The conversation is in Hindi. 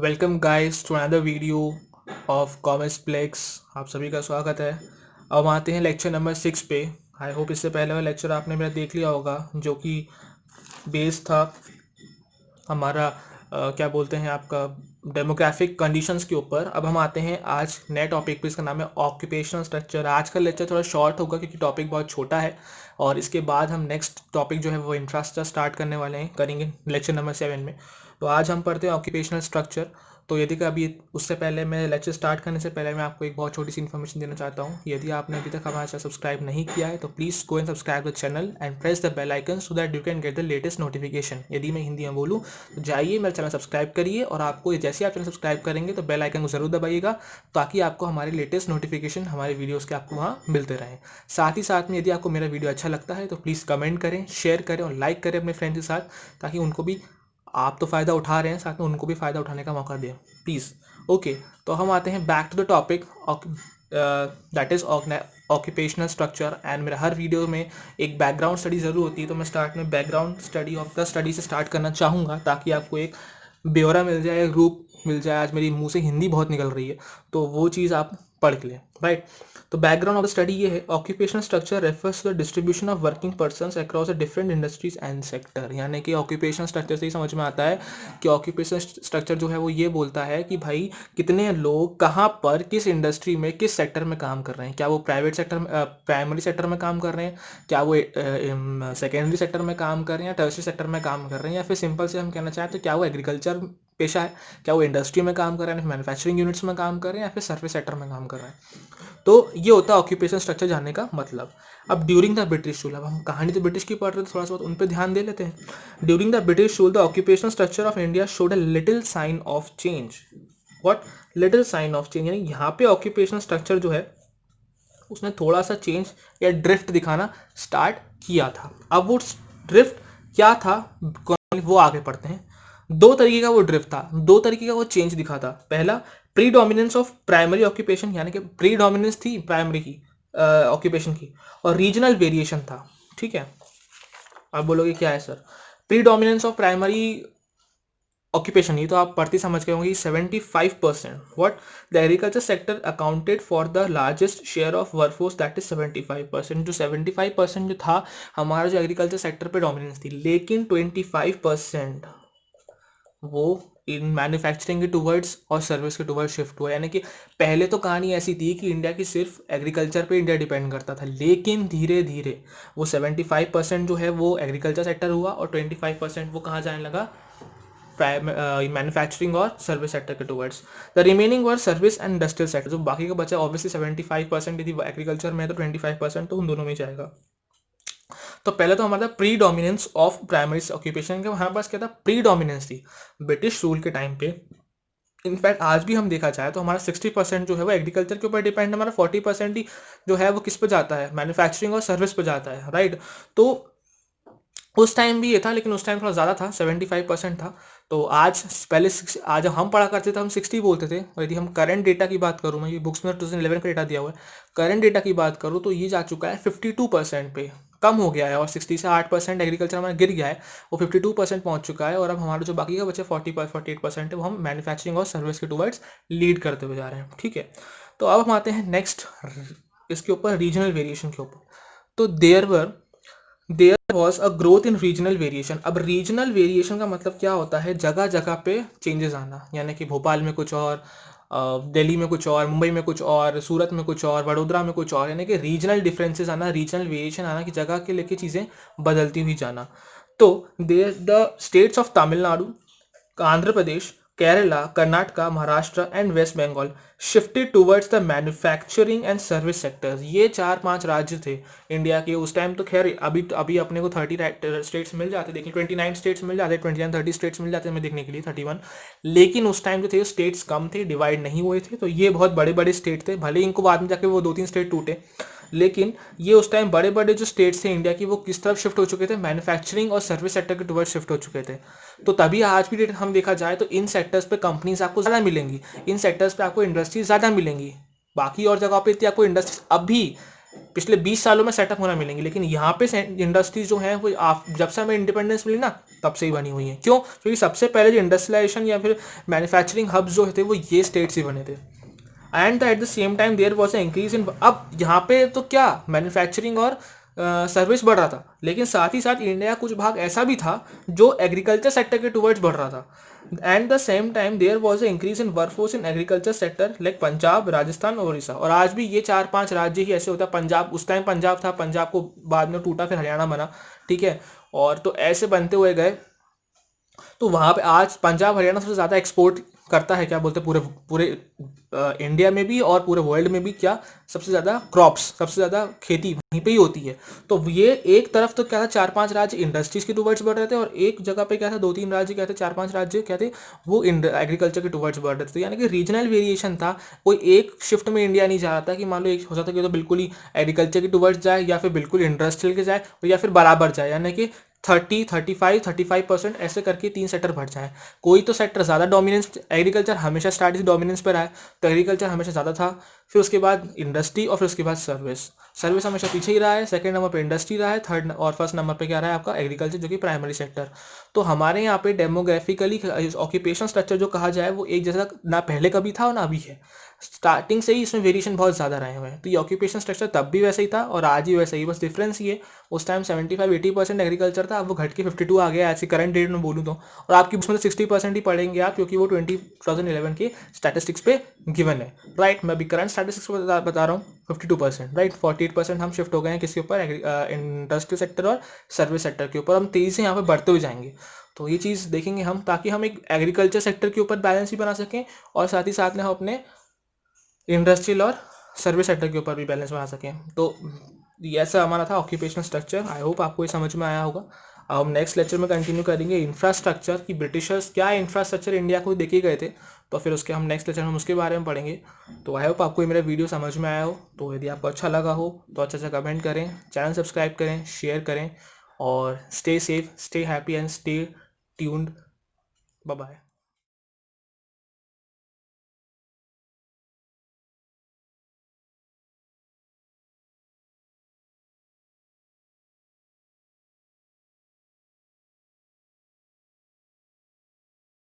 Welcome guys to another video of commerce plex. आप सभी का स्वागत है। अब आते हैं लेक्चर नंबर 6 पे। आई होप इससे पहले वाला लेक्चर आपने मेरा देख लिया होगा, जो कि बेस था हमारा क्या बोलते हैं आपका डेमोग्राफिक कंडीशंस के ऊपर। अब हम आते हैं आज नए टॉपिक पे, इसका नाम है ऑक्यूपेशनल स्ट्रक्चर। आज का लेक्चर थोड़ा शॉर्ट होगा क्योंकि टॉपिक बहुत छोटा है, और इसके बाद हम नेक्स्ट टॉपिक जो है वो इंफ्रास्ट्रक्चर स्टार्ट करने वाले हैं, करेंगे लेक्चर नंबर 7 में। तो आज हम पढ़ते हैं ऑक्यूपेशनल स्ट्रक्चर। तो यदि का अभी उससे पहले मैं लेक्चर स्टार्ट करने से पहले मैं आपको एक बहुत छोटी सी इन्फॉर्मेशन देना चाहता हूँ। यदि आपने अभी तक हमारा चैनल सब्सक्राइब नहीं किया है तो please go and subscribe the channel and press the bell icon so that you can get the latest notification. यदि मैं हिंदी में बोलूँ तो जाइए मेरा चैनल सब्सक्राइब करिए, और आपको जैसे आप चैनल सब्सक्राइब करेंगे तो बेल आइकन को ज़रूर दबाइएगा ताकि आपको हमारे लेटेस्ट नोटिफिकेशन हमारे वीडियोज़ के आपको वहाँ मिलते रहें। साथ ही साथ में यदि आपको मेरा वीडियो अच्छा लगता है तो प्लीज़ कमेंट करें, शेयर करें और लाइक करें अपने फ्रेंड्स के साथ, ताकि उनको भी, आप तो फ़ायदा उठा रहे हैं, साथ में उनको भी फ़ायदा उठाने का मौका दें प्लीज़। ओके, तो हम आते हैं back to the topic that is occupational structure. And मेरा हर वीडियो में एक बैकग्राउंड स्टडी ज़रूर होती है, तो मैं स्टार्ट में background study of the study से स्टार्ट करना चाहूँगा ताकि आपको एक ब्यौरा मिल जाए, एक रूप मिल जाए। आज मेरी मुंह से हिंदी बहुत निकल रही है तो वो चीज़ आप पढ़ लें, राइट। तो बैकग्राउंड ऑफ द स्टडी ये है, occupational structure refers to the distribution of working persons across the different industries and sector. यानी कि ऑक्यूपेशनल स्ट्रक्चर से ही समझ में आता है कि ऑक्यूपेशनल स्ट्रक्चर जो है वो ये बोलता है कि भाई कितने लोग कहाँ पर, किस इंडस्ट्री में, किस सेक्टर में काम कर रहे हैं। क्या वो प्राइवेट सेक्टर में, प्राइमरी सेक्टर में काम कर रहे हैं, क्या वो सेकेंडरी सेक्टर में काम कर रहे हैं, या टर्शियरी सेक्टर में काम कर रहे हैं, या फिर सिंपल से हम कहना चाहें तो क्या वो एग्रीकल्चर पेशा है, क्या वो इंडस्ट्री में काम कर रहे हैं, मैन्युफैक्चरिंग यूनिट्स में काम कर रहे हैं, या फिर सर्विस सेक्टर में काम कर रहे हैं। तो ये होता है ऑक्यूपेशन स्ट्रक्चर जानने का मतलब। अब ड्यूरिंग द ब्रिटिश रूल, अब हम कहानी तो ब्रिटिश की पढ़ रहे थे, थोड़ा सा उन पर ध्यान दे लेते हैं। During the British rule the occupational structure of India showed a little sign of change. What? Little sign of change, यानी यहाँ पे ऑक्यूपेशनल स्ट्रक्चर जो है उसने थोड़ा सा चेंज या ड्रिफ्ट दिखाना स्टार्ट किया था। अब वो ड्रिफ्ट क्या था वो आगे पढ़ते हैं। दो तरीके का वो ड्रिफ्ट था, दो तरीके का वो चेंज दिखा था। पहला, pre dominance of primary occupation, यानी कि प्री डोमिनेंस थी प्राइमरी की ऑक्यूपेशन की, और रीजनल वेरिएशन था। ठीक है, आप बोलोगे क्या है sir? Pre dominance of primary occupation, ये तो आप पढ़ते समझ गए होंगे। 75%, what? The agriculture sector accounted for the largest share of workforce, that is 75%। जो 75% जो था हमारा, जो एग्रीकल्चर सेक्टर पे डोमिनेंस थी, लेकिन 25% वो इन मैन्युफैक्चरिंग के टूवर्ड्स और सर्विस के टूवर्ड्स शिफ्ट हुआ। यानी कि पहले तो कहानी ऐसी थी कि इंडिया की सिर्फ एग्रीकल्चर पे इंडिया डिपेंड करता था, लेकिन धीरे धीरे वो 75% जो है वो एग्रीकल्चर सेक्टर हुआ, और 25% वो कहाँ जाने लगा, मैन्युफैक्चरिंग और सर्विस सेक्टर के towards. The remaining were service and industrial sector. जो बाकी का बचा, ऑब्वियसली 75% यदि एग्रीकल्चर में है तो 25% तो उन दोनों में जाएगा। तो पहले तो हमारा pre dominance of primary occupation के हमारे पास क्या था, प्री डोमिनेंस थी ब्रिटिश रूल के टाइम पे। इनफैक्ट आज भी हम देखा जाए तो हमारा 60% जो है वो एग्रीकल्चर के ऊपर डिपेंड है, हमारा 40% ही जो है वो किस पे जाता है, मैन्युफैक्चरिंग और सर्विस पे जाता है, राइट। तो उस टाइम भी ये था, लेकिन उस टाइम थोड़ा ज़्यादा था, 75% था। तो आज पहले आज हम पढ़ा करते थे हम 60 बोलते थे, और यदि हम करंट डेटा की बात करूँ, मैं ये बुक्स में 2011 का डेटा दिया हुआ है, करंट डेटा की बात करूँ तो ये जा चुका है 52% पे, कम हो गया है। और 60 से 8% एग्रीकल्चर हमारा गिर गया है, वो 52% पहुंच चुका है। और अब हमारा जो बाकी का बचे 48% है वो हम मैन्युफैक्चरिंग और सर्विस के टूवर्ड्स लीड करते हुए जा रहे हैं। ठीक है, तो अब हम आते हैं नेक्स्ट इसके ऊपर, रीजनल वेरिएशन के ऊपर। तो there was a growth in regional variation. अब रीजनल वेरिएशन का मतलब क्या होता है, जगह जगह पे चेंजेस आना, यानी कि भोपाल में कुछ और, दिल्ली में कुछ और, मुंबई में कुछ और, सूरत में कुछ और, वडोदरा में कुछ और, यानी कि रीजनल डिफरेंसेस आना, रीजनल वेरिएशन आना, कि जगह के लेके चीज़ें बदलती हुई जाना। तो there the states of Tamil Nadu, Andhra Pradesh, Kerala, Karnataka, Maharashtra and West Bengal shifted towards the manufacturing and service sectors. ये 4-5 राज्य थे इंडिया के उस टाइम। तो खैर अभी अपने को 30 स्टेट्स मिल जाते, देखिए 29 स्टेट्स मिल जाते, 29-30 स्टेट्स मिल जाते हमें देखने के लिए, 31। लेकिन उस टाइम जो थे स्टेट्स कम थे, डिवाइड नहीं हुए थे, तो ये बहुत बड़े बड़े स्टेट थे। भले इनको बाद में जाके वो 2-3 स्टेट टूटे, लेकिन ये उस टाइम बड़े बड़े जो स्टेट्स थे इंडिया की, वो किस तरफ शिफ्ट हो चुके थे, मैन्युफैक्चरिंग और सर्विस सेक्टर के टुवर्ड्स शिफ्ट हो चुके थे। तो तभी आज भी डेट हम देखा जाए तो इन सेक्टर्स पे कंपनीज आपको ज़्यादा मिलेंगी, इन सेक्टर्स पे आपको इंडस्ट्रीज ज़्यादा मिलेंगी। बाकी और जगह पे इतनी आपको इंडस्ट्रीज अब भी पिछले 20 सालों में सेटअप होना मिलेंगी, लेकिन यहाँ पे इंडस्ट्रीज जो हैं वो जब से हमें इंडिपेंडेंस मिली ना तब से ही बनी हुई हैं। क्यों? क्योंकि सबसे पहले जो इंडस्ट्रियलाइजेशन या फिर मैन्युफैक्चरिंग हब्स जो थे वो ये स्टेट्स ही बने थे। And at the same time there was increase in, अब यहाँ पे तो क्या मैन्युफैक्चरिंग और सर्विस बढ़ रहा था, लेकिन साथ ही साथ इंडिया कुछ भाग ऐसा भी था जो एग्रीकल्चर सेक्टर के टुवर्ड्स बढ़ रहा था। And the same time there was increase in workforce in agriculture sector like Punjab, Rajasthan और उड़ीसा। और आज भी ये 4-5 राज्य ही ऐसे होता है। पंजाब उस टाइम पंजाब था, पंजाब को बाद में टूटा, फिर हरियाणा बना, ठीक है। और तो ऐसे बनते हुए गए, तो वहाँ पे आज पंजाब हरियाणा सबसे ज़्यादा एक्सपोर्ट करता है, क्या बोलते हैं, पूरे पूरे इंडिया में भी और पूरे वर्ल्ड में भी, क्या सबसे ज़्यादा क्रॉप्स, सबसे ज़्यादा खेती वहीं पे ही होती है। तो ये एक तरफ तो क्या था, 4-5 राज्य इंडस्ट्रीज के टुवर्ड्स बढ़ रहे थे, और एक जगह पे क्या था, 2-3 राज्य क्या थे, 4-5 राज्य क्या थे, वो एग्रीकल्चर के टुवर्ड्स बढ़ रहे थे। तो यानी कि रीजनल वेरिएशन था, कोई एक शिफ्ट में इंडिया नहीं जा रहा था कि मान लो एक हो सकता है कि तो बिल्कुल ही एग्रीकल्चर के टुवर्ड्स जाए या फिर बिल्कुल इंडस्ट्रियल के जाए, या फिर बराबर जाए, यानी कि 35% ऐसे करके 3 सेक्टर बढ़ जाए। कोई तो सेक्टर ज़्यादा डोमिनेंस, एग्रीकल्चर हमेशा स्टार्ट से डोमिनेंस पर आए, तो एग्रीकल्चर हमेशा ज़्यादा था, फिर उसके बाद इंडस्ट्री, और फिर उसके बाद सर्विस। सर्विस हमेशा पीछे ही रहा है, सेकंड नंबर पे इंडस्ट्री रहा है, थर्ड और फर्स्ट नंबर पे क्या रहा है आपका एग्रीकल्चर, जो कि प्राइमरी सेक्टर। तो हमारे यहाँ पे डेमोग्राफिकली ऑक्यूपेशन स्ट्रक्चर जो कहा जाए वो एक जैसा ना पहले कभी था और ना अभी है। स्टार्टिंग से ही इसमें वेरिएशन बहुत ज़्यादा रहे हुए हैं। तो ये ऑक्यूपेशन स्ट्रक्चर तब भी वैसे ही था और आज भी वैसे ही, बस डिफरेंस ये, उस टाइम 75-80% एग्रीकल्चर था, अब वो घट के 52 आ गया ऐसे करंट डेट में बोलूँ तो। और आपकी उसमें 60% ही पढ़ेंगे आप, क्योंकि वो 2011 के स्टैटिस्टिक्स पे गिवन है, राइट। मैं अभी करंट स्टैटिस्टिक्स बता रहा हूँ, 52%, राइट। 48% हम शिफ्ट हो गए हैं किसके ऊपर, इंडस्ट्री सेक्टर और सर्विस सेक्टर के ऊपर। हम तेज़ी से यहाँ पे बढ़ते हुए जाएंगे, तो ये चीज़ देखेंगे हम, ताकि हम एक एग्रीकल्चर सेक्टर के ऊपर बैलेंस भी बना सकें, और साथ ही साथ में हम अपने इंडस्ट्रियल और सर्विस सेक्टर के ऊपर भी बैलेंस बना सकें। तो ये ऐसा हमारा था ऑक्यूपेशनल स्ट्रक्चर। आई होप आपको ये समझ में आया होगा। अब हम नेक्स्ट लेक्चर में कंटिन्यू करेंगे इंफ्रास्ट्रक्चर, कि ब्रिटिशर्स क्या इंफ्रास्ट्रक्चर इंडिया को देके गए थे, तो फिर उसके हम नेक्स्ट लेक्चर में उसके बारे में पढ़ेंगे। तो आई होप आपको ये मेरा वीडियो समझ में आया हो। तो यदि आपको अच्छा लगा हो तो अच्छा कमेंट करें, चैनल सब्सक्राइब करें, शेयर करें, और stay safe, stay happy and stay tuned. Bye bye.